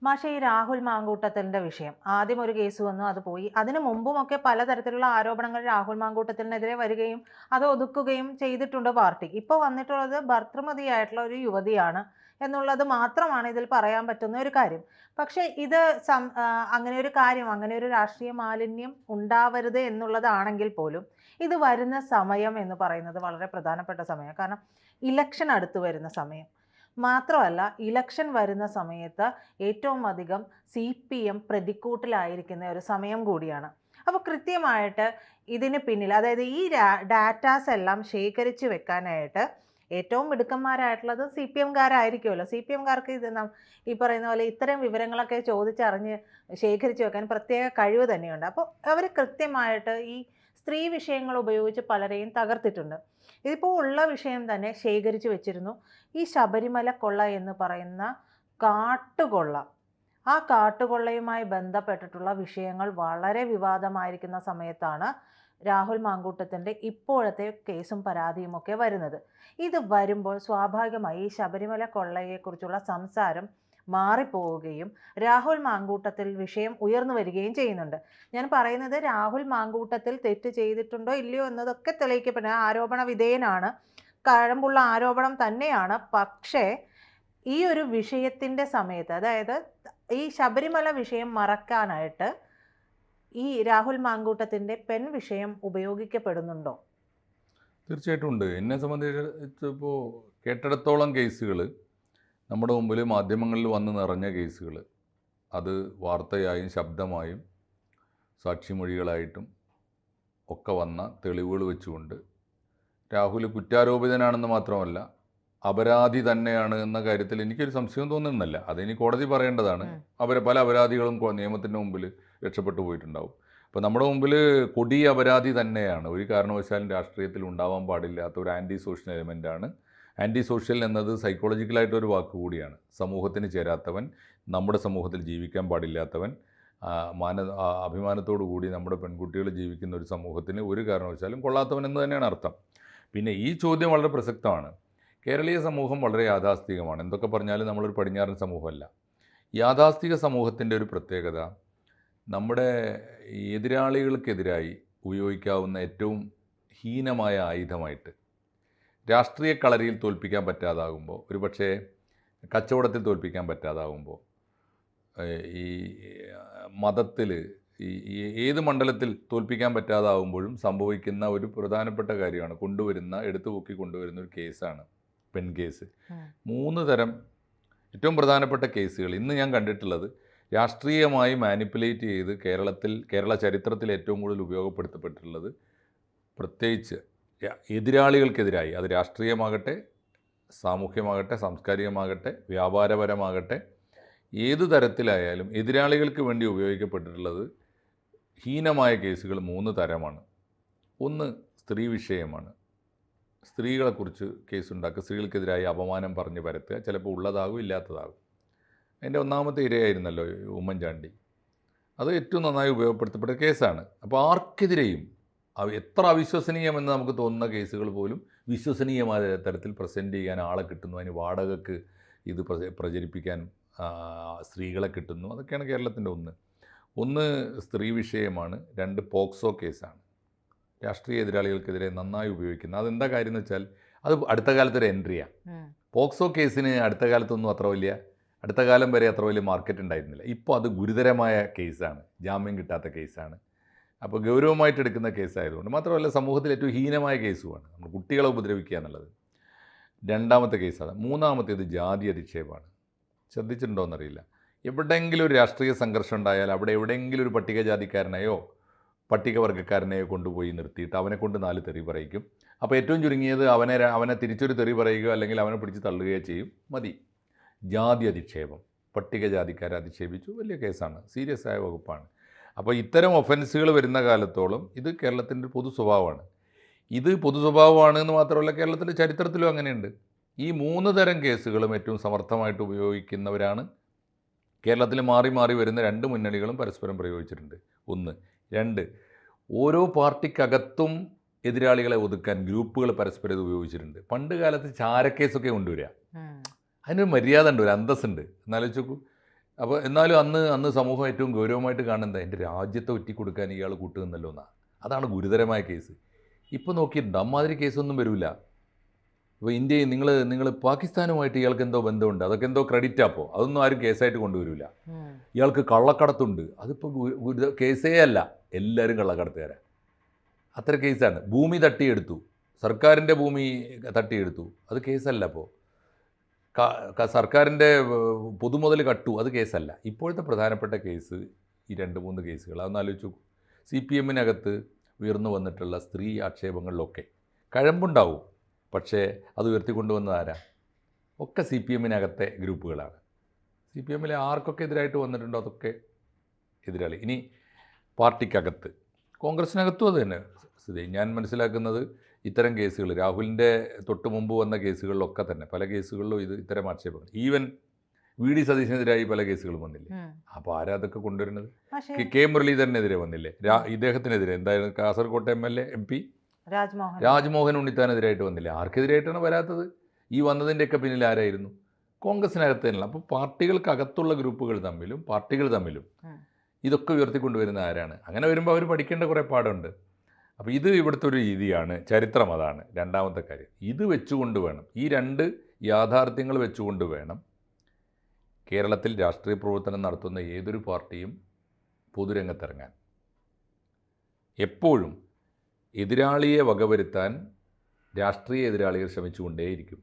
മാഷെ ഈ രാഹുൽ മാങ്കൂട്ടത്തിലിന്റെ വിഷയം ആദ്യം ഒരു കേസ് വന്നു, അത് പോയി. അതിനു മുമ്പുമൊക്കെ പലതരത്തിലുള്ള ആരോപണങ്ങൾ രാഹുൽ മാങ്കൂട്ടത്തിനെതിരെ വരികയും അത് ഒതുക്കുകയും ചെയ്തിട്ടുണ്ട് പാർട്ടി. ഇപ്പോൾ വന്നിട്ടുള്ളത് ഭർതൃമതിയായിട്ടുള്ള ഒരു യുവതിയാണ് എന്നുള്ളത് മാത്രമാണ് ഇതിൽ പറയാൻ പറ്റുന്ന ഒരു കാര്യം. പക്ഷെ ഇത് അങ്ങനെ ഒരു കാര്യം, അങ്ങനെ ഒരു രാഷ്ട്രീയ മാലിന്യം ഉണ്ടാവരുത് എന്നുള്ളതാണെങ്കിൽ പോലും ഇത് വരുന്ന സമയം എന്ന് പറയുന്നത് വളരെ പ്രധാനപ്പെട്ട സമയമാണ്. കാരണം ഇലക്ഷൻ അടുത്ത് വരുന്ന സമയം മാത്രമല്ല, ഇലക്ഷൻ വരുന്ന സമയത്ത് ഏറ്റവും അധികം CPM പ്രതിക്കൂട്ടിലായിരിക്കുന്ന ഒരു സമയം കൂടിയാണ്. അപ്പോൾ കൃത്യമായിട്ട് ഇതിന് പിന്നിൽ, അതായത് ഈ ഡാറ്റാസ് എല്ലാം ശേഖരിച്ച് വെക്കാനായിട്ട് ഏറ്റവും മിടുക്കന്മാരായിട്ടുള്ളത് CPMകാരായിരിക്കുമല്ലോ. CPMകാർക്ക് ഇത് ഈ പറയുന്ന പോലെ ഇത്തരം വിവരങ്ങളൊക്കെ ചോദിച്ചറിഞ്ഞ് ശേഖരിച്ച് വെക്കാൻ പ്രത്യേക കഴിവ് തന്നെയുണ്ട്. അപ്പോൾ അവർ കൃത്യമായിട്ട് ഈ സ്ത്രീ വിഷയങ്ങൾ ഉപയോഗിച്ച് പലരെയും തകർത്തിട്ടുണ്ട്. ഇതിപ്പോൾ ഉള്ള വിഷയം തന്നെ ശേഖരിച്ച് വെച്ചിരുന്നു. ഈ ശബരിമല കൊള്ള എന്ന് പറയുന്ന കാട്ടുകൊള്ള, ആ കാട്ടുകൊള്ളയുമായി ബന്ധപ്പെട്ടിട്ടുള്ള വിഷയങ്ങൾ വളരെ വിവാദമായിരിക്കുന്ന സമയത്താണ് രാഹുൽ മാങ്കൂട്ടത്തിൻ്റെ ഇപ്പോഴത്തെ കേസും പരാതിയുമൊക്കെ വരുന്നത്. ഇത് വരുമ്പോൾ സ്വാഭാവികമായി ഈ ശബരിമല കൊള്ളയെക്കുറിച്ചുള്ള സംസാരം മാറിപ്പോവുകയും രാഹുൽ മാങ്കൂട്ടത്തിൽ വിഷയം ഉയർന്നു വരികയും ചെയ്യുന്നുണ്ട്. ഞാൻ പറയുന്നത് രാഹുൽ മാങ്കൂട്ടത്തിൽ തെറ്റ് ചെയ്തിട്ടുണ്ടോ ഇല്ലയോ എന്നതൊക്കെ തെളിയിക്കപ്പെടുന്ന ആരോപണ വിധേയനാണ്, കഴമ്പുള്ള ആരോപണം തന്നെയാണ്. പക്ഷേ ഈ ഒരു വിഷയത്തിൻ്റെ സമയത്ത്, അതായത് ഈ ശബരിമല വിഷയം മറക്കാനായിട്ട് ഈ രാഹുൽ മാങ്കൂട്ടത്തിൻ്റെ പെൺ വിഷയം ഉപയോഗിക്കപ്പെടുന്നുണ്ടോ? തീർച്ചയായിട്ടും ഉണ്ട്. എന്നെ സംബന്ധിച്ചിപ്പോൾ കേട്ടിടത്തോളം കേസുകൾ നമ്മുടെ മുമ്പിൽ മാധ്യമങ്ങളിൽ വന്ന് നിറഞ്ഞ കേസുകൾ, അത് വാർത്തയായും ശബ്ദമായും സാക്ഷിമൊഴികളായിട്ടും ഒക്കെ വന്ന തെളിവുകൾ വെച്ചുകൊണ്ട് രാഹുൽ കുറ്റാരോപിതനാണെന്ന് മാത്രമല്ല അപരാധി തന്നെയാണ് എന്ന കാര്യത്തിൽ എനിക്കൊരു സംശയം തോന്നുന്നില്ല. അതിനി കോടതി പറയേണ്ടതാണ്. പല അപരാധികളും നിയമത്തിൻ്റെ മുമ്പിൽ രക്ഷപ്പെട്ടു പോയിട്ടുണ്ടാവും. അപ്പോൾ നമ്മുടെ മുമ്പിൽ കൊടിയ അപരാധി തന്നെയാണ്. ഒരു കാരണവശാലും രാഷ്ട്രീയത്തിൽ ഉണ്ടാവാൻ പാടില്ലാത്ത ഒരു ആൻറ്റി സോഷ്യൽ എലിമെൻ്റാണ്. ആൻറ്റി സോഷ്യൽ എന്നത് സൈക്കോളജിക്കലായിട്ടൊരു വാക്ക് കൂടിയാണ്. സമൂഹത്തിന് ചേരാത്തവൻ, നമ്മുടെ സമൂഹത്തിൽ ജീവിക്കാൻ പാടില്ലാത്തവൻ, അഭിമാനത്തോടു കൂടി നമ്മുടെ പെൺകുട്ടികൾ ജീവിക്കുന്ന ഒരു സമൂഹത്തിന് ഒരു കാരണവശാലും കൊള്ളാത്തവൻ എന്ന് തന്നെയാണ് അർത്ഥം. പിന്നെ ഈ ചോദ്യം വളരെ പ്രസക്തമാണ്. കേരളീയ സമൂഹം വളരെ യാഥാസ്ഥികമാണ്. എന്തൊക്കെ പറഞ്ഞാലും നമ്മളൊരു പടിഞ്ഞാറൻ സമൂഹമല്ല. യാഥാസ്ഥിക സമൂഹത്തിൻ്റെ ഒരു പ്രത്യേകത, നമ്മുടെ എതിരാളികൾക്കെതിരായി ഉപയോഗിക്കാവുന്ന ഏറ്റവും ഹീനമായ ആയുധമായിട്ട് രാഷ്ട്രീയ കളരിയിൽ തോൽപ്പിക്കാൻ പറ്റാതാകുമ്പോൾ, ഒരു പക്ഷേ കച്ചവടത്തിൽ തോൽപ്പിക്കാൻ പറ്റാതാകുമ്പോൾ, ഈ മതത്തിൽ, ഈ ഏത് മണ്ഡലത്തിൽ തോൽപ്പിക്കാൻ പറ്റാതാവുമ്പോഴും സംഭവിക്കുന്ന ഒരു പ്രധാനപ്പെട്ട കാര്യമാണ് എടുത്തു പൊക്കി കൊണ്ടുവരുന്ന ഒരു കേസാണ് പെൺ കേസ്. 3 തരം ഏറ്റവും പ്രധാനപ്പെട്ട കേസുകൾ ഇന്ന് ഞാൻ കണ്ടിട്ടുള്ളത് രാഷ്ട്രീയമായി മാനിപ്പുലേറ്റ് ചെയ്ത് കേരള ചരിത്രത്തിൽ ഏറ്റവും കൂടുതൽ ഉപയോഗപ്പെടുത്തപ്പെട്ടിട്ടുള്ളത്, പ്രത്യേകിച്ച് എതിരാളികൾക്കെതിരായി, അത് രാഷ്ട്രീയമാകട്ടെ, സാമൂഹ്യമാകട്ടെ, സാംസ്കാരികമാകട്ടെ, വ്യാപാരപരമാകട്ടെ, ഏതു തരത്തിലായാലും എതിരാളികൾക്ക് വേണ്ടി ഉപയോഗിക്കപ്പെട്ടിട്ടുള്ളത് ഹീനമായ കേസുകൾ 3 തരമാണ്. ഒന്ന് സ്ത്രീ വിഷയമാണ്. സ്ത്രീകളെക്കുറിച്ച് കേസുണ്ടാക്കുക, സ്ത്രീകൾക്കെതിരായി അപമാനം പറഞ്ഞ് പരത്തുക, ചിലപ്പോൾ ഉള്ളതാകും ഇല്ലാത്തതാകും. അതിൻ്റെ ഒന്നാമത്തെ ഇരയായിരുന്നല്ലോ ഉമ്മൻചാണ്ടി. അത് ഏറ്റവും നന്നായി ഉപയോഗപ്പെടുത്തപ്പെട്ട കേസാണ്. അപ്പോൾ ആർക്കെതിരെയും എത്ര അവിശ്വസനീയമെന്ന് നമുക്ക് തോന്നുന്ന കേസുകൾ പോലും വിശ്വസനീയമായ തരത്തിൽ പ്രസൻറ്റ് ചെയ്യാൻ ആളെ കിട്ടുന്നു, അതിന് വാടകയ്ക്ക് ഇത് പ്രചരിപ്പിക്കാൻ സ്ത്രീകളെ കിട്ടുന്നു. അതൊക്കെയാണ് കേരളത്തിൻ്റെ ഒന്ന് സ്ത്രീ വിഷയമാണ്. 2 പോക്സോ കേസാണ്. രാഷ്ട്രീയ എതിരാളികൾക്കെതിരെ നന്നായി ഉപയോഗിക്കുന്നത്. അതെന്താ കാര്യം എന്ന് വെച്ചാൽ അത് അടുത്ത കാലത്തൊരു എൻട്രിയാണ്. പോക്സോ കേസിന് അടുത്ത കാലം വരെ അത്ര വലിയ മാർക്കറ്റ് ഉണ്ടായിരുന്നില്ല. ഇപ്പോൾ അത് ഗുരുതരമായ കേസാണ്, ജാമ്യം കിട്ടാത്ത കേസാണ്. അപ്പോൾ ഗൗരവമായിട്ട് എടുക്കുന്ന കേസായതുകൊണ്ട്, മാത്രമല്ല സമൂഹത്തിൽ ഏറ്റവും ഹീനമായ കേസുമാണ് നമ്മൾ കുട്ടികളെ ഉപദ്രവിക്കുക എന്നുള്ളത്. 2ാമത്തെ കേസാണ്. 3ാമത്തേത് ജാതി അധിക്ഷേപമാണ്. ശ്രദ്ധിച്ചിട്ടുണ്ടോ എന്നറിയില്ല. എവിടെയെങ്കിലും ഒരു രാഷ്ട്രീയ സംഘർഷം ഉണ്ടായാൽ അവിടെ എവിടെയെങ്കിലും ഒരു പട്ടികജാതിക്കാരനെയോ പട്ടികവർഗ്ഗക്കാരനെയോ കൊണ്ടുപോയി നിർത്തിയിട്ട് അവനെ കൊണ്ട് 4 തെറി പറയിക്കും. അപ്പോൾ ഏറ്റവും ചുരുങ്ങിയത് അവനെ തിരിച്ചൊരു തെറി പറയുകയോ അല്ലെങ്കിൽ അവനെ പിടിച്ച് തള്ളുകയോ ചെയ്യും, മതി. ജാതി അധിക്ഷേപം, പട്ടികജാതിക്കാരെ അധിക്ഷേപിച്ചു, വലിയ കേസാണ്, സീരിയസ് ആയ വകുപ്പാണ്. അപ്പോൾ ഇത്തരം ഒഫൻസുകൾ വരുന്ന കാലത്തോളം ഇത് കേരളത്തിൻ്റെ പൊതു സ്വഭാവമാണ്. ഇത് പൊതു സ്വഭാവമാണ് എന്ന് മാത്രമല്ല, കേരളത്തിൻ്റെ ചരിത്രത്തിലും അങ്ങനെയുണ്ട്. ഈ 3 തരം കേസുകളും ഏറ്റവും സമർത്ഥമായിട്ട് ഉപയോഗിക്കുന്നവരാണ് കേരളത്തിൽ മാറി മാറി വരുന്ന 2 മുന്നണികളും പരസ്പരം പ്രയോഗിച്ചിട്ടുണ്ട്. 1. 2, ഓരോ പാർട്ടിക്കകത്തും എതിരാളികളെ ഒതുക്കാൻ ഗ്രൂപ്പുകൾ പരസ്പരം ഇത് ഉപയോഗിച്ചിട്ടുണ്ട്. പണ്ട് കാലത്ത് ചാരക്കേസൊക്കെ കൊണ്ടുവരിക, അതിനൊരു മര്യാദ ഉണ്ട്, ഒരു അന്തസ്സുണ്ട്. എന്നാലോചിച്ച് നോക്കൂ, അപ്പോൾ എന്നാലും അന്ന് സമൂഹം ഏറ്റവും ഗൗരവമായിട്ട് കാണുന്നത് എൻ്റെ രാജ്യത്തെ ഒറ്റിക്കൊടുക്കാൻ ഇയാൾ കൂട്ടുനിന്നല്ലോ എന്നാണ്. അതാണ് ഗുരുതരമായ കേസ്. ഇപ്പോൾ നോക്കിയിട്ടുണ്ട് അമ്മാതിരി കേസൊന്നും വരില്ല. ഇപ്പോൾ ഇന്ത്യയിൽ നിങ്ങൾ പാകിസ്ഥാനുമായിട്ട് ഇയാൾക്ക് എന്തോ ബന്ധമുണ്ട്, അതൊക്കെ എന്തോ ക്രെഡിറ്റ് അപ്പോൾ അതൊന്നും ആരും കേസായിട്ട് കൊണ്ടുവരില്ല. ഇയാൾക്ക് കള്ളക്കടത്തുണ്ട്, അതിപ്പോൾ കേസേ അല്ല, എല്ലാവരും കള്ളക്കടത്തുകാരാണ്. അത്ര കേസാണ്. ഭൂമി തട്ടിയെടുത്തു, സർക്കാരിൻ്റെ ഭൂമി തട്ടിയെടുത്തു, അത് കേസല്ല. അപ്പോൾ സർക്കാരിൻ്റെ പൊതുമുതൽ കട്ടു, അത് കേസല്ല. ഇപ്പോഴത്തെ പ്രധാനപ്പെട്ട കേസ് ഈ 2-3 കേസുകൾ അതൊന്ന് ആലോചിച്ചു. CPM-നകത്ത് ഉയർന്നു വന്നിട്ടുള്ള സ്ത്രീ ആക്ഷേപങ്ങളിലൊക്കെ കഴമ്പുണ്ടാവും, പക്ഷേ അത് ഉയർത്തിക്കൊണ്ടുവന്നത് ആരാ? ഒക്കെ CPM-നകത്തെ ഗ്രൂപ്പുകളാണ്. CPM-ലെ ആർക്കൊക്കെ എതിരായിട്ട് വന്നിട്ടുണ്ടോ അതൊക്കെ എതിരാളി. ഇനി പാർട്ടിക്കകത്ത് കോൺഗ്രസിനകത്തും അത് തന്നെ സ്ഥിതി. ഞാൻ മനസ്സിലാക്കുന്നത് ഇത്തരം കേസുകൾ രാഹുലിൻ്റെ തൊട്ട് മുമ്പ് വന്ന കേസുകളിലൊക്കെ തന്നെ പല കേസുകളിലും ഇത്തരം ആക്ഷേപങ്ങൾ, ഈവൻ VD സതീശനെതിരായി പല കേസുകളും വന്നില്ലേ. അപ്പോൾ ആരാ അതൊക്കെ കൊണ്ടുവരുന്നത്? K മുരളീധരനെതിരെ വന്നില്ലേ, ഇദ്ദേഹത്തിനെതിരെ എന്തായാലും കാസർകോട്ടെ MP രാജ്മോഹൻ ഉണ്ണിത്താനെതിരായിട്ട് വന്നില്ലേ. ആർക്കെതിരായിട്ടാണ് വരാത്തത്? ഈ വന്നതിൻ്റെയൊക്കെ പിന്നിൽ ആരായിരുന്നു? കോൺഗ്രസിനകത്ത് തന്നെയല്ല. അപ്പോൾ പാർട്ടികൾക്കകത്തുള്ള ഗ്രൂപ്പുകൾ തമ്മിലും പാർട്ടികൾ തമ്മിലും ഇതൊക്കെ ഉയർത്തിക്കൊണ്ടുവരുന്ന ആരാണ്? അങ്ങനെ വരുമ്പോൾ അവർ പഠിക്കേണ്ട കുറേ പാടുണ്ട്. അപ്പോൾ ഇത് ഇവിടുത്തെ ഒരു രീതിയാണ്, ചരിത്രം അതാണ്. രണ്ടാമത്തെ കാര്യം, ഇത് വെച്ചുകൊണ്ട് വേണം, ഈ 2 യാഥാർത്ഥ്യങ്ങൾ വെച്ചുകൊണ്ട് വേണം കേരളത്തിൽ രാഷ്ട്രീയ പ്രവർത്തനം നടത്തുന്ന ഏതൊരു പാർട്ടിയും പൊതുരംഗത്തിറങ്ങാൻ. എപ്പോഴും എതിരാളിയെ വകവരുത്താൻ രാഷ്ട്രീയ എതിരാളികൾ ശ്രമിച്ചുകൊണ്ടേയിരിക്കും.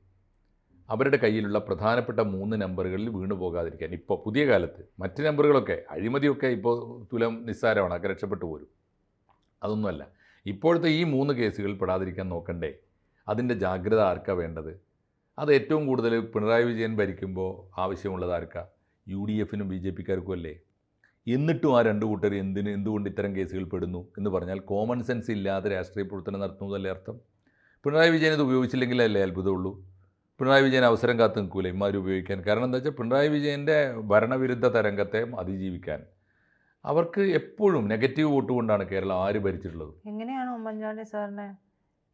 അവരുടെ കയ്യിലുള്ള പ്രധാനപ്പെട്ട 3 നമ്പറുകളിൽ വീണു പോകാതിരിക്കാൻ. ഇപ്പോൾ പുതിയ കാലത്ത് മറ്റ് നമ്പറുകളൊക്കെ അഴിമതിയൊക്കെ ഇപ്പോൾ തുലം നിസ്സാരമാണ്, ഒക്കെ രക്ഷപ്പെട്ടു പോരും. അതൊന്നുമല്ല, ഇപ്പോഴത്തെ ഈ 3 കേസുകൾ പെടാതിരിക്കാൻ നോക്കണ്ടേ? അതിൻ്റെ ജാഗ്രത ആർക്കാ വേണ്ടത്? അത് ഏറ്റവും കൂടുതൽ പിണറായി വിജയൻ ഭരിക്കുമ്പോൾ ആവശ്യമുള്ളത് ആർക്കാ? UDF-നും BJP-ക്കാർക്കും അല്ലേ? എന്നിട്ടും ആ 2 കൂട്ടർ എന്തുകൊണ്ട് ഇത്തരം കേസുകൾ പെടുന്നു എന്ന് പറഞ്ഞാൽ കോമൺ സെൻസ് ഇല്ലാതെ രാഷ്ട്രീയ പ്രവർത്തനം നടത്തുന്നതല്ലേ അർത്ഥം? പിണറായി വിജയൻ ഇത് ഉപയോഗിച്ചില്ലെങ്കിലല്ലേ അത്ഭുതമുള്ളൂ. പിണറായി വിജയൻ അവസരം കാത്തു നിൽക്കൂല ഇമാർ ഉപയോഗിക്കാൻ. കാരണം എന്താ വെച്ചാൽ പിണറായി വിജയൻ്റെ ഭരണവിരുദ്ധ തരംഗത്തെ അതിജീവിക്കാൻ അവർക്ക് എപ്പോഴും നെഗറ്റീവ് വോട്ട് കൊണ്ടാണ് കേരളം ആര് ഭരിച്ചിട്ടുള്ളത്. എങ്ങനെയാണ് ഉമ്മൻചാണ്ടി സാറിനെ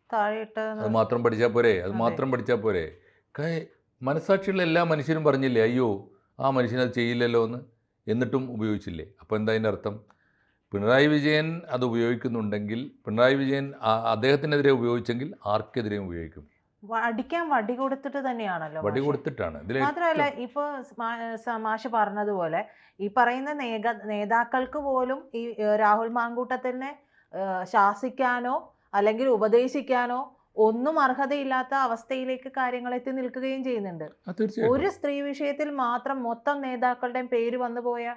താഴെയിട്ട്? അത് മാത്രം പഠിച്ചാൽ പോരെ, അത് മാത്രം പഠിച്ചാൽ പോരെ. മനസ്സാക്ഷിയുള്ള എല്ലാ മനുഷ്യരും പറഞ്ഞില്ലേ അയ്യോ ആ മനുഷ്യനത് ചെയ്യില്ലല്ലോ എന്ന്, എന്നിട്ടും ഉപയോഗിച്ചില്ലേ? അപ്പോൾ എന്താ അതിൻ്റെ അർത്ഥം? പിണറായി വിജയൻ അത് ഉപയോഗിക്കുന്നുണ്ടെങ്കിൽ, പിണറായി വിജയൻ അദ്ദേഹത്തിനെതിരെ ഉപയോഗിച്ചെങ്കിൽ ആർക്കെതിരെയും ഉപയോഗിക്കും. അടിക്കാൻ വടി കൊടുത്തിട്ട് തന്നെയാണല്ലോ. വടി കൊടുത്തിട്ടാണ്. മാത്രമല്ല ഇപ്പോൾ മാഷ് പറഞ്ഞതുപോലെ ഈ പറയുന്ന നേതാക്കൾക്ക് പോലും ഈ രാഹുൽ മാങ്കൂട്ടത്തിനെ ശാസിക്കാനോ അല്ലെങ്കിൽ ഉപദേശിക്കാനോ ഒന്നും അർഹതയില്ലാത്ത അവസ്ഥയിലേക്ക് കാര്യങ്ങൾ എത്തി നിൽക്കുകയും ചെയ്യുന്നുണ്ട്. ഒരു സ്ത്രീ വിഷയത്തിൽ മാത്രം മൊത്തം നേതാക്കളുടെയും പേര് വന്നു പോയ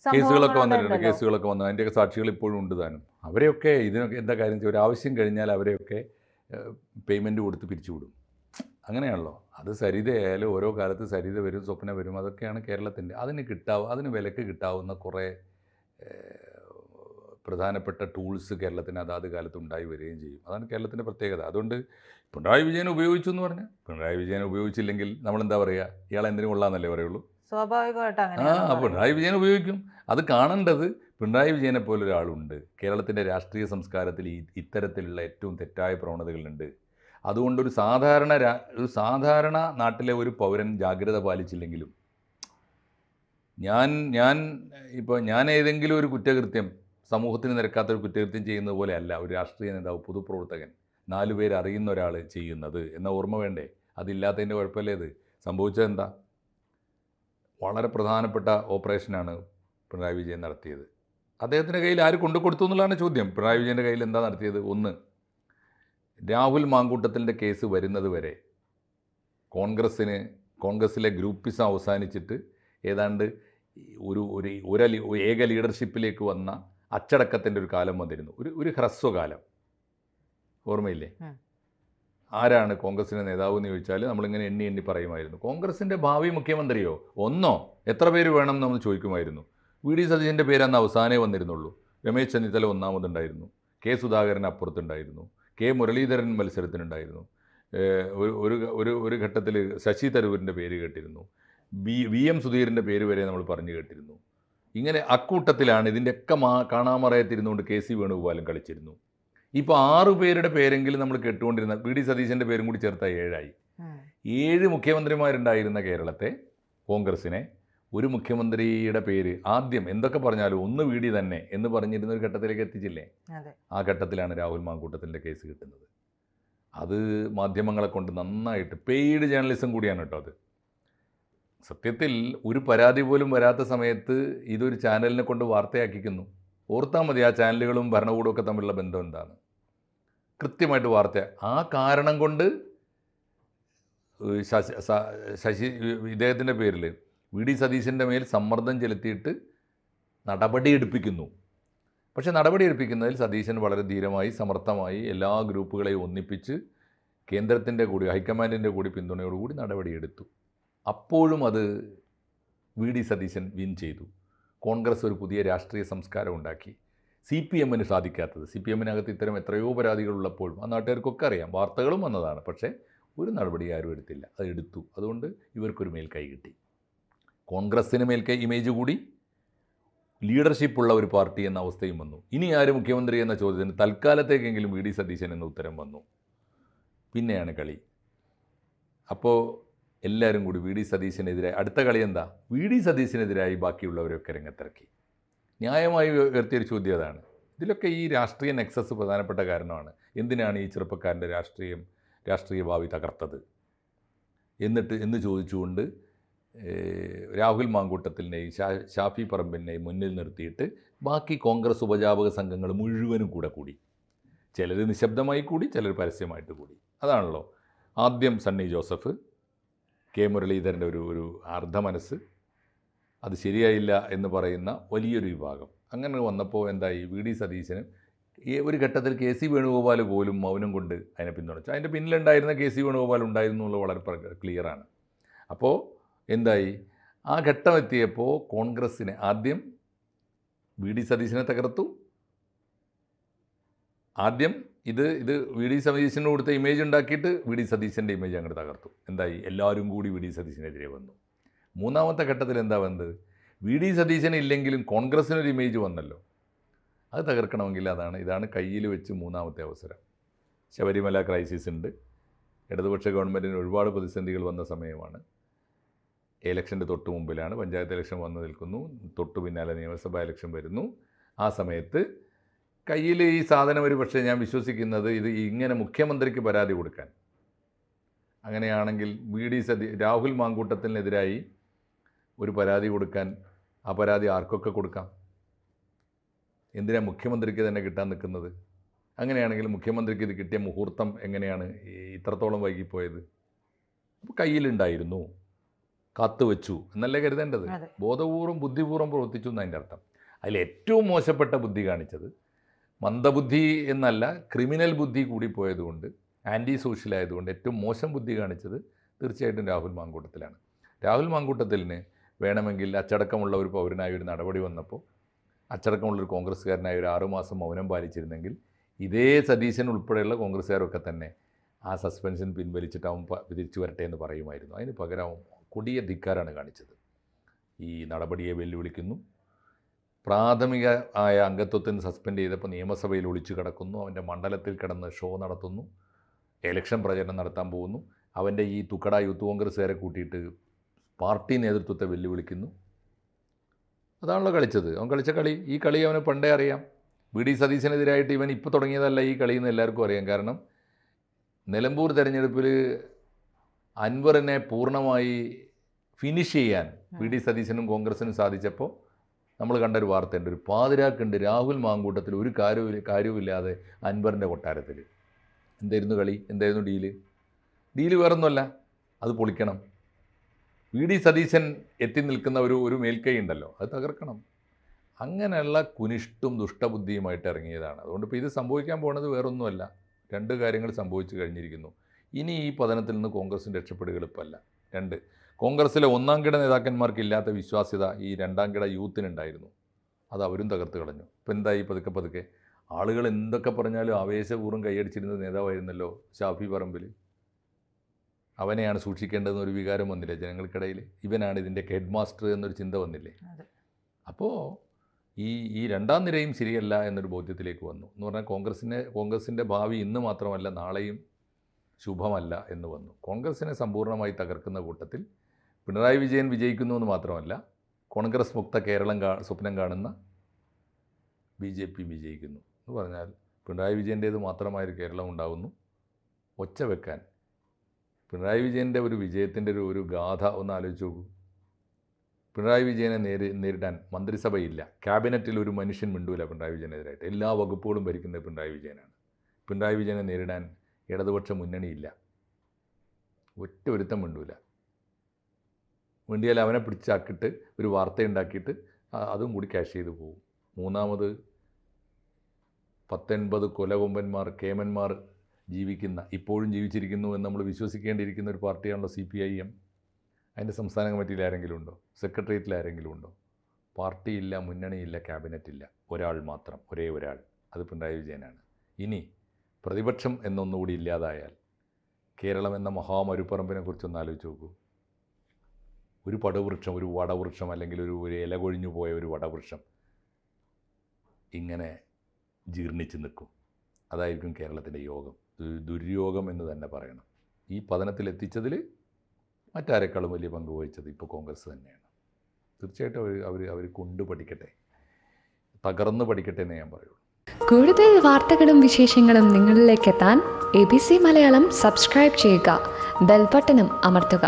കേസുകളൊക്കെ വന്നിട്ടുണ്ട്. കേസുകളൊക്കെ വന്നു, അതിൻ്റെയൊക്കെ സാക്ഷികൾ ഇപ്പോഴും ഉണ്ട് താനും. അവരെയൊക്കെ ഇതിനൊക്കെ എന്താ കാര്യം വെച്ചാൽ ഒരു ആവശ്യം കഴിഞ്ഞാൽ അവരെയൊക്കെ പേയ്മെൻറ്റ് കൊടുത്ത് പിരിച്ചുവിടും. അങ്ങനെയാണല്ലോ. അത് സരിതയായാലും ഓരോ കാലത്ത് സരിത വരും, സ്വപ്ന വരും, അതൊക്കെയാണ് കേരളത്തിൻ്റെ. അതിന് വിലക്ക് കിട്ടാവുന്ന കുറേ പ്രധാനപ്പെട്ട ടൂൾസ് കേരളത്തിന് അതാത് കാലത്ത് ഉണ്ടായി വരികയും ചെയ്യും. അതാണ് കേരളത്തിൻ്റെ പ്രത്യേകത. അതുകൊണ്ട് പിണറായി വിജയൻ ഉപയോഗിച്ചു എന്ന് പറഞ്ഞാൽ പിണറായി വിജയൻ ഉപയോഗിച്ചില്ലെങ്കിൽ നമ്മളെന്താ പറയുക? ഇയാൾ എന്തിനും കൊള്ളാമെന്നല്ലേ പറയുള്ളൂ. സ്വാഭാവികമായിട്ട് പിണറായി വിജയൻ ഉപയോഗിക്കും. അത് കാണേണ്ടത് പിണറായി വിജയനെ പോലൊരാളുണ്ട്. കേരളത്തിൻ്റെ രാഷ്ട്രീയ സംസ്കാരത്തിൽ ഇത്തരത്തിലുള്ള ഏറ്റവും തെറ്റായ പ്രവണതകളുണ്ട്. അതുകൊണ്ട് ഒരു സാധാരണ നാട്ടിലെ ഒരു പൗരൻ ജാഗ്രത പാലിച്ചില്ലെങ്കിലും ഞാൻ ഏതെങ്കിലും ഒരു കുറ്റകൃത്യം, സമൂഹത്തിന് നിരക്കാത്തൊരു കുറ്റകൃത്യം ചെയ്യുന്നത് പോലെ അല്ല ഒരു രാഷ്ട്രീയ നേതാവ്, പൊതുപ്രവർത്തകൻ, 4 പേര് അറിയുന്ന ഒരാൾ ചെയ്യുന്നത് എന്ന ഓർമ്മ വേണ്ടേ? അതില്ലാത്തതിൻ്റെ കുഴപ്പമല്ലേ ഇത്? സംഭവിച്ചത് എന്താ? വളരെ പ്രധാനപ്പെട്ട ഓപ്പറേഷനാണ് പിണറായി വിജയൻ നടത്തിയത്. അദ്ദേഹത്തിൻ്റെ കയ്യിൽ ആര് കൊണ്ടു കൊടുത്തു എന്നുള്ളതാണ് ചോദ്യം. പിണറായി വിജയൻ്റെ കയ്യിൽ എന്താ നടത്തിയത്? ഒന്ന്, രാഹുൽ മാങ്കൂട്ടത്തിൻ്റെ കേസ് വരുന്നത് വരെ കോൺഗ്രസ്സിലെ ഗ്രൂപ്പിസം അവസാനിച്ചിട്ട് ഏതാണ്ട് ഒരു ഏക ലീഡർഷിപ്പിലേക്ക് വന്ന അച്ചടക്കത്തിൻ്റെ ഒരു കാലം വന്നിരുന്നു. ഒരു ഹ്രസ്വകാലം, ഓർമ്മയില്ലേ? ആരാണ് കോൺഗ്രസിൻ്റെ നേതാവ് എന്ന് ചോദിച്ചാൽ നമ്മളിങ്ങനെ എണ്ണി പറയുമായിരുന്നു. കോൺഗ്രസിൻ്റെ ഭാവി മുഖ്യമന്ത്രിയോ ഒന്നോ എത്ര പേര് വേണം എന്ന് നമ്മൾ ചോദിക്കുമായിരുന്നു. VD സതീശൻ്റെ പേര് അന്ന് അവസാനേ വന്നിരുന്നുള്ളൂ. രമേശ് ചെന്നിത്തല ഒന്നാമതുണ്ടായിരുന്നു, K സുധാകരൻ അപ്പുറത്തുണ്ടായിരുന്നു, K മുരളീധരൻ മത്സരത്തിനുണ്ടായിരുന്നു, ഒരു ഘട്ടത്തിൽ ശശി തരൂരിൻ്റെ പേര് കേട്ടിരുന്നു, VM സുധീറിൻ്റെ പേര് വരെ നമ്മൾ പറഞ്ഞു കേട്ടിരുന്നു. ഇങ്ങനെ അക്കൂട്ടത്തിലാണ് ഇതിൻ്റെയൊക്കെ കാണാമറയത്തിരുന്നുകൊണ്ട് KC വേണുഗോപാലും കളിച്ചിരുന്നു. ഇപ്പോൾ 6 പേരുടെ പേരെങ്കിലും നമ്മൾ കേട്ടുകൊണ്ടിരുന്ന VD സതീശൻ്റെ പേരും കൂടി ചേർത്താൽ 7 ആയി. 7 മുഖ്യമന്ത്രിമാരുണ്ടായിരുന്ന കേരളത്തെ കോൺഗ്രസിനെ ഒരു മുഖ്യമന്ത്രിയുടെ പേര് ആദ്യം എന്തൊക്കെ പറഞ്ഞാലും ഒന്ന് വി ഡി തന്നെ എന്ന് പറഞ്ഞിരുന്ന ഒരു ഘട്ടത്തിലേക്ക് എത്തിച്ചില്ലേ? അതെ. ആ ഘട്ടത്തിലാണ് രാഹുൽ മാങ്കൂട്ടത്തിൻ്റെ കേസ് കിട്ടുന്നത്. അത് മാധ്യമങ്ങളെ കൊണ്ട് നന്നായിട്ട് പെയ്ഡ് ജേർണലിസം കൂടിയാണ് കേട്ടോ അത്. സത്യത്തിൽ ഒരു പരാതി പോലും വരാത്ത സമയത്ത് ഇതൊരു ചാനലിനെ കൊണ്ട് വാർത്തയാക്കിക്കുന്നു. ഓർത്താൽ മതി ആ ചാനലുകളും ഭരണകൂടവും ഒക്കെ തമ്മിലുള്ള ബന്ധം എന്താണ്. കൃത്യമായിട്ട് വാർത്ത ആ കാരണം കൊണ്ട് ശശി ഇദ്ദേഹത്തിൻ്റെ പേരിൽ വി ഡി സതീശൻ്റെ മേൽ സമ്മർദ്ദം ചെലുത്തിയിട്ട് നടപടിയെടുപ്പിക്കുന്നു. പക്ഷേ നടപടിയെടുപ്പിക്കുന്നതിൽ സതീശൻ വളരെ ധീരമായി സമർത്ഥമായി എല്ലാ ഗ്രൂപ്പുകളെയും ഒന്നിപ്പിച്ച് കേന്ദ്രത്തിൻ്റെ കൂടി ഹൈക്കമാൻഡിൻ്റെ കൂടി പിന്തുണയോടുകൂടി നടപടിയെടുത്തു. അപ്പോഴും അത് വി ഡി സതീശൻ വിൻ ചെയ്തു. കോൺഗ്രസ് ഒരു പുതിയ രാഷ്ട്രീയ സംസ്കാരം ഉണ്ടാക്കി. സി പി എമ്മിന് സാധിക്കാത്തത്, സി പി എമ്മിനകത്ത് ഇത്തരം എത്രയോ പരാതികളുള്ളപ്പോഴും ആ നാട്ടുകാർക്കൊക്കെ അറിയാം, വാർത്തകളും വന്നതാണ്. പക്ഷേ ഒരു നടപടി ആരും എടുത്തില്ല. അത് എടുത്തു. അതുകൊണ്ട് ഇവർക്കൊരു മേൽക്കൈ കിട്ടി. കോൺഗ്രസ്സിന് മേൽക്കൈ ഇമേജ് കൂടി, ലീഡർഷിപ്പുള്ള ഒരു പാർട്ടി എന്ന അവസ്ഥയും വന്നു. ഇനി ആര് മുഖ്യമന്ത്രി എന്ന ചോദ്യത്തിന് തൽക്കാലത്തേക്കെങ്കിലും വി ഡി സതീശൻ എന്ന ഉത്തരം വന്നു. പിന്നെയാണ് കളി. അപ്പോൾ എല്ലാവരും കൂടി വി ഡി സതീശനെതിരായി അടുത്ത കളി എന്താ? വി ഡി സതീശനെതിരായി ബാക്കിയുള്ളവരൊക്കെ രംഗത്തിറക്കി. ന്യായമായി ഉയർത്തിയൊരു ചോദ്യം അതാണ്. ഇതിലൊക്കെ ഈ രാഷ്ട്രീയ നെക്സസ് പ്രധാനപ്പെട്ട കാരണമാണ്. എന്തിനാണ് ഈ ചെറുപ്പക്കാരൻ്റെ രാഷ്ട്രീയ ഭാവി തകർത്തത് എന്ന് ചോദിച്ചുകൊണ്ട് രാഹുൽ മാങ്കൂട്ടത്തിനെയും ഷാഫി പറമ്പിനെയും മുന്നിൽ നിർത്തിയിട്ട് ബാക്കി കോൺഗ്രസ് ഉപജാപക സംഘങ്ങൾ മുഴുവനും കൂടി. ചിലർ നിശബ്ദമായി കൂടി, ചിലർ പരസ്യമായിട്ട് കൂടി. അതാണല്ലോ ആദ്യം സണ്ണി ജോസഫ്, കെ മുരളീധരൻ്റെ ഒരു അർദ്ധമനസ്സ്, അത് ശരിയായില്ല എന്ന് പറയുന്ന വലിയൊരു വിഭാഗം. അങ്ങനെ വന്നപ്പോൾ എന്തായി? വി ഡി സതീശന് ഈ ഒരു ഘട്ടത്തിൽ കെ സി വേണുഗോപാൽ പോലും മൗനം കൊണ്ട് അതിനെ പിന്തുണച്ചു. അതിൻ്റെ പിന്നിലുണ്ടായിരുന്ന കെ സി വേണുഗോപാൽ ഉണ്ടായിരുന്നു എന്നുള്ളത് വളരെ ക്ലിയറാണ്. അപ്പോൾ എന്തായി? ആ ഘട്ടം എത്തിയപ്പോൾ കോൺഗ്രസ്സിനെ ആദ്യം വി ഡി സതീശനെ തകർത്തു. ആദ്യം ഇത് വി ഡി സതീശന് കൊടുത്ത ഇമേജ് ഉണ്ടാക്കിയിട്ട് വി ഡി സതീശൻ്റെ ഇമേജ് അങ്ങോട്ട് തകർത്തു. എന്തായി? എല്ലാവരും കൂടി വി ഡി സതീശനെതിരെ വന്നു. മൂന്നാമത്തെ ഘട്ടത്തിൽ എന്താ വന്നത്? വി ഡി സതീശൻ ഇല്ലെങ്കിലും കോൺഗ്രസ്സിനൊരു ഇമേജ് വന്നല്ലോ. അത് തകർക്കണമെങ്കിൽ ഇതാണ് കയ്യിൽ വെച്ച് മൂന്നാമത്തെ അവസരം. ശബരിമല ക്രൈസിസ് ഉണ്ട്. ഇടതുപക്ഷ ഗവൺമെൻറ്റിന് ഒരുപാട് പ്രതിസന്ധികൾ വന്ന സമയമാണ്. ഇലക്ഷൻ്റെ തൊട്ട് മുമ്പിലാണ്. പഞ്ചായത്ത് ഇലക്ഷൻ വന്നു നിൽക്കുന്നു. തൊട്ടു പിന്നാലെ നിയമസഭാ ഇലക്ഷൻ വരുന്നു. ആ സമയത്ത് കയ്യിൽ ഈ സാധനം ഒരു പക്ഷേ ഞാൻ വിശ്വസിക്കുന്നത് ഇത് ഇങ്ങനെ മുഖ്യമന്ത്രിക്ക് പരാതി കൊടുക്കാൻ, അങ്ങനെയാണെങ്കിൽ രാഹുൽ മാങ്കൂട്ടത്തിനെതിരായി ഒരു പരാതി കൊടുക്കാൻ, ആ പരാതി ആർക്കൊക്കെ കൊടുക്കാം? എന്തിനാ മുഖ്യമന്ത്രിക്ക് തന്നെ കിട്ടാൻ നിൽക്കുന്നത്? അങ്ങനെയാണെങ്കിൽ മുഖ്യമന്ത്രിക്ക് ഇത് കിട്ടിയ മുഹൂർത്തം എങ്ങനെയാണ് ഇത്രത്തോളം വൈകിപ്പോയത്? അപ്പോൾ കയ്യിലുണ്ടായിരുന്നു, കാത്തുവെച്ചു എന്നല്ലേ കരുതേണ്ടത്. ബോധപൂർവ്വം ബുദ്ധിപൂർവ്വം പ്രവർത്തിച്ചു എന്നതിൻ്റെ അർത്ഥം. അതിൽ ഏറ്റവും മോശപ്പെട്ട ബുദ്ധി കാണിച്ചത്, മന്ദബുദ്ധി എന്നല്ല, ക്രിമിനൽ ബുദ്ധി കൂടിപ്പോയതുകൊണ്ട്, ആൻറ്റി സോഷ്യലായതുകൊണ്ട് ഏറ്റവും മോശം ബുദ്ധി കാണിച്ചത് തീർച്ചയായിട്ടും രാഹുൽ മാങ്കൂട്ടത്തിലാണ്. രാഹുൽ മാങ്കൂട്ടത്തിലിന് വേണമെങ്കിൽ അച്ചടക്കമുള്ള ഒരു പൗരനായ ഒരു നടപടി വന്നപ്പോൾ അച്ചടക്കമുള്ളൊരു കോൺഗ്രസ്സുകാരനായ ഒരു 6 മാസം മൗനം പാലിച്ചിരുന്നെങ്കിൽ ഇതേ സതീശൻ ഉൾപ്പെടെയുള്ള കോൺഗ്രസ്സുകാരൊക്കെ തന്നെ ആ സസ്പെൻഷൻ പിൻവലിച്ചിട്ട് അവൻ തിരിച്ചു വരട്ടെ എന്ന് പറയുമായിരുന്നു. അതിന് പകരം കൊടിയ ധിക്കാരാണ് കാണിച്ചത്. ഈ നടപടിയെ വെല്ലുവിളിക്കുന്നു. പ്രാഥമിക ആയ അംഗത്വത്തിന് സസ്പെൻഡ് ചെയ്തപ്പോൾ നിയമസഭയിൽ ഒളിച്ചു കിടക്കുന്നു. അവൻ്റെ മണ്ഡലത്തിൽ കിടന്ന് ഷോ നടത്തുന്നു. ഇലക്ഷൻ പ്രചരണം നടത്താൻ പോകുന്നു. അവൻ്റെ ഈ തുക്കട യൂത്ത് കോൺഗ്രസ്സുകാരെ കൂട്ടിയിട്ട് പാർട്ടി നേതൃത്വത്തെ വെല്ലുവിളിക്കുന്നു. അതാണല്ലോ കളിച്ചത്. അവൻ കളിച്ച കളി. ഈ കളി അവന് പണ്ടേ അറിയാം. വി ഡി സതീശനെതിരായിട്ട് ഇവൻ ഇപ്പോൾ തുടങ്ങിയതല്ല ഈ കളിയെന്ന് എല്ലാവർക്കും അറിയാം. കാരണം നിലമ്പൂർ തെരഞ്ഞെടുപ്പിൽ അൻവറിനെ പൂർണ്ണമായി ഫിനിഷ് ചെയ്യാൻ വി ഡി സതീശനും കോൺഗ്രസിനും സാധിച്ചപ്പോൾ നമ്മൾ കണ്ടൊരു വാർത്തയുണ്ട്. ഒരു പാതിരാക്കുണ്ട് രാഹുൽ മാങ്കൂട്ടത്തിൽ ഒരു കാര്യവുമില്ലാതെ അൻവറിൻ്റെ കൊട്ടാരത്തിൽ. എന്തായിരുന്നു കളി? എന്തായിരുന്നു ഡീല് വേറൊന്നുമല്ല, അത് പൊളിക്കണം. വി ഡി സതീശൻ എത്തി നിൽക്കുന്ന ഒരു മേൽക്കൈ ഉണ്ടല്ലോ, അത് തകർക്കണം. അങ്ങനെയുള്ള കുനിഷ്ടും ദുഷ്ടബുദ്ധിയുമായിട്ട് ഇറങ്ങിയതാണ്. അതുകൊണ്ട് ഇപ്പോൾ ഇത് സംഭവിക്കാൻ പോകുന്നത് വേറൊന്നുമല്ല. 2 കാര്യങ്ങൾ സംഭവിച്ചു കഴിഞ്ഞിരിക്കുന്നു. ഇനി ഈ പതനത്തിൽ നിന്ന് കോൺഗ്രസിന് രക്ഷപ്പെടുക എളുപ്പമല്ല. 2, കോൺഗ്രസ്സിലെ 1ാം കിട നേതാക്കന്മാർക്കില്ലാത്ത വിശ്വാസ്യത ഈ 2ാം കിട യൂത്തിനുണ്ടായിരുന്നു. അത് അവരും തകർത്ത് കളഞ്ഞു. ഇപ്പോൾ എന്തായി? പതുക്കെ ആളുകൾ എന്തൊക്കെ പറഞ്ഞാലും ആവേശപൂർവ്വം കൈയടിച്ചിരുന്ന നേതാവായിരുന്നല്ലോ ഷാഫി പറമ്പിൽ. അവനെയാണ് സൂക്ഷിക്കേണ്ടതെന്നൊരു വികാരം വന്നില്ലേ ജനങ്ങൾക്കിടയിൽ? ഇവനാണ് ഇതിൻ്റെ ഹെഡ് മാസ്റ്റർ എന്നൊരു ചിന്ത വന്നില്ലേ? അപ്പോൾ ഈ 2ാം നിരയും ശരിയല്ല എന്നൊരു ബോധ്യത്തിലേക്ക് വന്നു. എന്ന് പറഞ്ഞാൽ കോൺഗ്രസിൻ്റെ ഭാവി ഇന്ന് മാത്രമല്ല നാളെയും ശുഭമല്ല എന്ന് വന്നു. കോൺഗ്രസിനെ സമ്പൂർണ്ണമായി തകർക്കുന്ന കൂട്ടത്തിൽ പിണറായി വിജയൻ വിജയിക്കുന്നു എന്ന് മാത്രമല്ല കോൺഗ്രസ് മുക്ത കേരളം സ്വപ്നം കാണുന്ന BJP വിജയിക്കുന്നു എന്ന് പറഞ്ഞാൽ പിണറായി വിജയൻ്റേത് മാത്രമായൊരു കേരളം ഉണ്ടാകുന്നു. ഒച്ച വെക്കാൻ പിണറായി വിജയൻ്റെ ഒരു വിജയത്തിൻ്റെ ഒരു ഗാഥ ഒന്ന് ആലോചിച്ച് നോക്കൂ. പിണറായി വിജയനെ നേരിടാൻ മന്ത്രിസഭയില്ല, ക്യാബിനറ്റിൽ ഒരു മനുഷ്യൻ മിണ്ടൂല പിണറായി വിജയനെതിരായിട്ട്. എല്ലാ വകുപ്പുകളും ഭരിക്കുന്നത് പിണറായി വിജയനാണ്. പിണറായി വിജയനെ നേരിടാൻ ഇടതുപക്ഷ മുന്നണിയില്ല, ഒറ്റ ഒരുത്തം മിണ്ടൂല. വേണ്ടിയാൽ അവനെ പിടിച്ചാക്കിയിട്ട് ഒരു വാർത്തയുണ്ടാക്കിയിട്ട് അതും കൂടി ക്യാഷ് ചെയ്ത് പോകും. മൂന്നാമത് 19 കൊലകൊമ്പന്മാർ കേമന്മാർ ജീവിക്കുന്ന, ഇപ്പോഴും ജീവിച്ചിരിക്കുന്നു എന്ന് നമ്മൾ വിശ്വസിക്കേണ്ടിയിരിക്കുന്ന ഒരു പാർട്ടിയാണല്ലോ CPIM. അതിൻ്റെ സംസ്ഥാന കമ്മിറ്റിയിൽ ആരെങ്കിലും ഉണ്ടോ? സെക്രട്ടേറിയറ്റിൽ ആരെങ്കിലും ഉണ്ടോ? പാർട്ടിയില്ല, മുന്നണിയില്ല, ക്യാബിനറ്റില്ല. ഒരാൾ മാത്രം, ഒരേ ഒരാൾ, അത് പിണറായി വിജയനാണ്. ഇനി പ്രതിപക്ഷം എന്നൊന്നുകൂടി ഇല്ലാതായാൽ കേരളം എന്ന മഹാമരുപ്പറമ്പിനെ കുറിച്ചൊന്ന് ആലോചിച്ച് നോക്കൂ. ഒരു പടവൃക്ഷം, ഒരു വടവൃക്ഷം, അല്ലെങ്കിൽ ഒരു ഇല കൊഴിഞ്ഞു പോയ ഒരു വടവൃക്ഷം ഇങ്ങനെ ജീർണിച്ച് നിൽക്കും. അതായിരിക്കും കേരളത്തിൻ്റെ യോഗം. ദുര്യോഗം എന്ന് തന്നെ പറയണം. ഈ പതനത്തിലെത്തിച്ചതിൽ മറ്റാരെക്കാളും വലിയ പങ്ക് വഹിച്ചത് ഇപ്പോൾ കോൺഗ്രസ് തന്നെയാണ്. തീർച്ചയായിട്ടും അവർ കൊണ്ടു പഠിക്കട്ടെ, തകർന്ന് പഠിക്കട്ടെ എന്നേ ഞാൻ പറയുള്ളൂ. കൂടുതൽ വാർത്തകളും വിശേഷങ്ങളും നിങ്ങളിലേക്ക് എത്താൻ ABC മലയാളം സബ്സ്ക്രൈബ് ചെയ്യുക, ബെൽബട്ടനും അമർത്തുക.